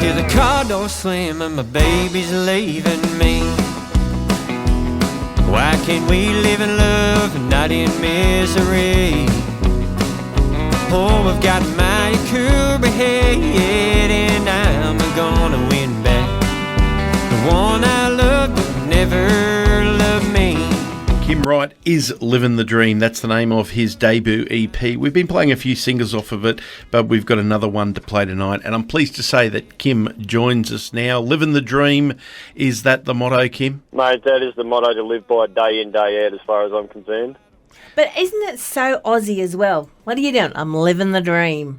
Hear the car door slam and my baby's leaving me. Why can't we live in love and not in misery? Oh, I've got my Kirby head, and I'm gonna win back the one I loved but never loved me. Kim Wright is Living the Dream. That's the name of his debut EP. We've been playing a few singles off of it, but we've got another one to play tonight. And I'm pleased to say that Kim joins us now. Living the Dream, is that the motto, Kim? Mate, that is the motto to live by day in, day out as far as I'm concerned. But isn't it so Aussie as well? What are you doing? I'm living the dream.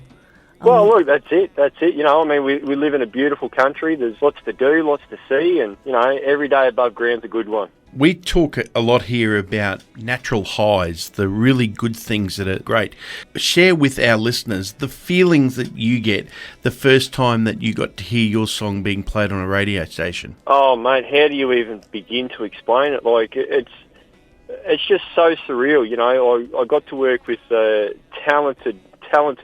Well, look, that's it. You know, I mean, we live in a beautiful country. There's lots to do, lots to see, and, you know, every day above ground's a good one. We talk a lot here about natural highs, the really good things that are great. Share with our listeners the feelings that you get the first time that you got to hear your song being played on a radio station. Oh, mate, how do you even begin to explain it? Like, it's just so surreal, you know. I got to work with a talented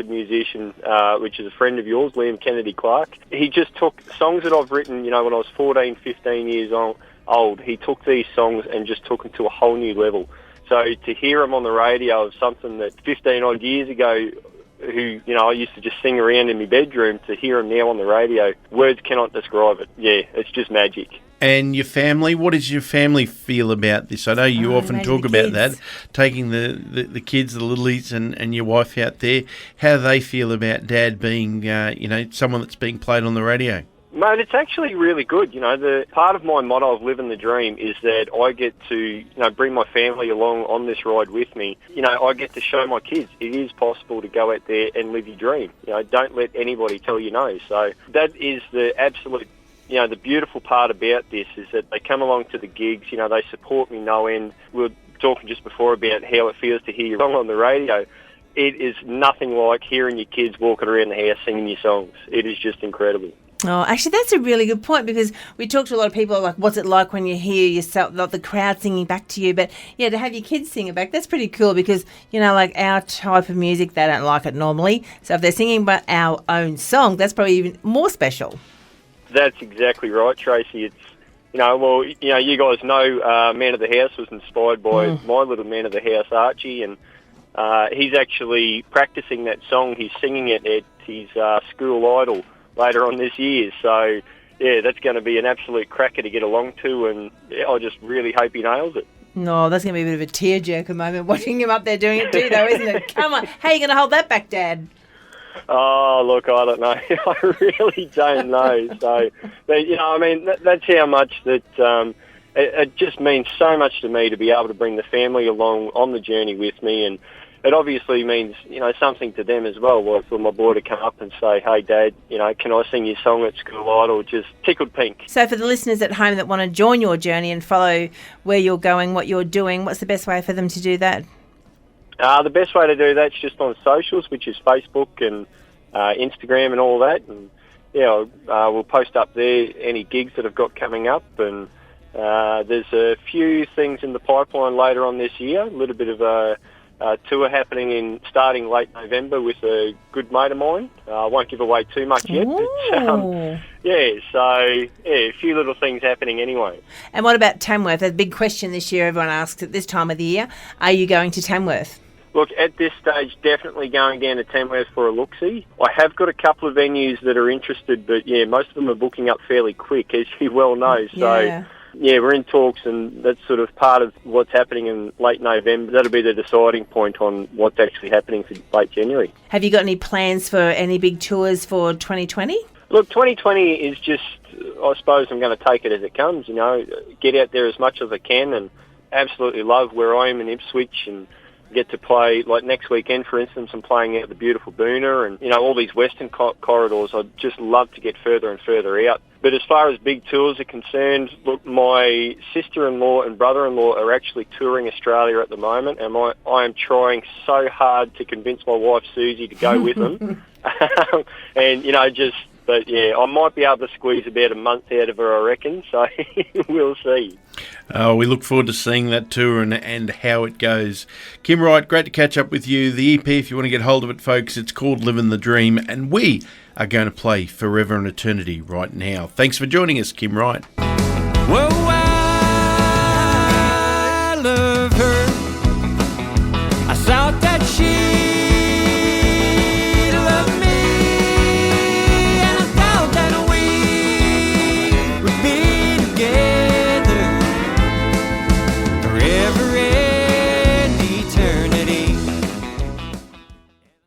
musician, which is a friend of yours, Liam Kennedy Clark. He just took songs that I've written, you know, when I was 14, 15 years old. He took these songs and just took them to a whole new level. So to hear them on the radio of something that 15 odd years ago, who, you know, I used to just sing around in my bedroom, to hear them now on the radio, words cannot describe it. Yeah, it's just magic. And your family, what does your family feel about this? I know you often talk about that, taking the kids, the littlies, and your wife out there. How do they feel about Dad being, you know, someone that's being played on the radio? Mate, it's actually really good. You know, the part of my motto of living the dream is that I get to, you know, bring my family along on this ride with me. You know, I get to show my kids it is possible to go out there and live your dream. You know, don't let anybody tell you no. So that is the absolute, you know, the beautiful part about this is that they come along to the gigs. You know, they support me no end. We were talking just before about how it feels to hear your song on the radio. It is nothing like hearing your kids walking around the house singing your songs. It is just incredible. Oh, actually, that's a really good point, because we talked to a lot of people, like, what's it like when you hear yourself, like the crowd singing back to you? But, yeah, to have your kids sing it back, that's pretty cool, because, you know, like our type of music, they don't like it normally. So if they're singing but our own song, that's probably even more special. That's exactly right, Tracy. It's, you know, well, you know, you guys know Man of the House was inspired by my little Man of the House, Archie, and he's actually practicing that song. He's singing it at his school idol later on this year. So, yeah, that's going to be an absolute cracker to get along to, and yeah, I just really hope he nails it. No, that's going to be a bit of a tearjerker moment watching him up there doing it too, though, isn't it? Come on. How are you going to hold that back, Dad? Oh, look, I don't know. I really don't know. So, but, you know, I mean, that's how much that it just means so much to me to be able to bring the family along on the journey with me, and it obviously means, you know, something to them as well. Like for my boy to come up and say, hey, Dad, you know, can I sing your song at school idol? Just tickled pink. So for the listeners at home that want to join your journey and follow where you're going, what you're doing, what's the best way for them to do that? The best way to do that's just on socials, which is Facebook and Instagram and all that. And, yeah, we'll post up there any gigs that I've got coming up. And there's a few things in the pipeline later on this year, a little bit of a tour happening starting late November with a good mate of mine. I won't give away too much yet, but a few little things happening anyway. And what about Tamworth? A big question this year, everyone asks at this time of the year. Are you going to Tamworth? Look, at this stage, definitely going down to Tamworth for a look-see. I have got a couple of venues that are interested, but yeah, most of them are booking up fairly quick, as you well know. So yeah, we're in talks, and that's sort of part of what's happening in late November. That'll be the deciding point on what's actually happening for late January. Have you got any plans for any big tours for 2020? Look, 2020 is just, I suppose I'm going to take it as it comes, you know, get out there as much as I can, and absolutely love where I am in Ipswich, and get to play, like next weekend, for instance, I'm playing out the beautiful Boona and, you know, all these western corridors. I'd just love to get further and further out. But as far as big tours are concerned, look, my sister-in-law and brother-in-law are actually touring Australia at the moment, and I am trying so hard to convince my wife, Susie, to go with them. And, you know, but yeah, I might be able to squeeze about a month out of her, I reckon, so we'll see. We look forward to seeing that tour and how it goes. Kim Wright, great to catch up with you. The EP, if you want to get hold of it, folks, it's called Living the Dream, and we are going to play Forever and Eternity right now. Thanks for joining us, Kim Wright. Whoa,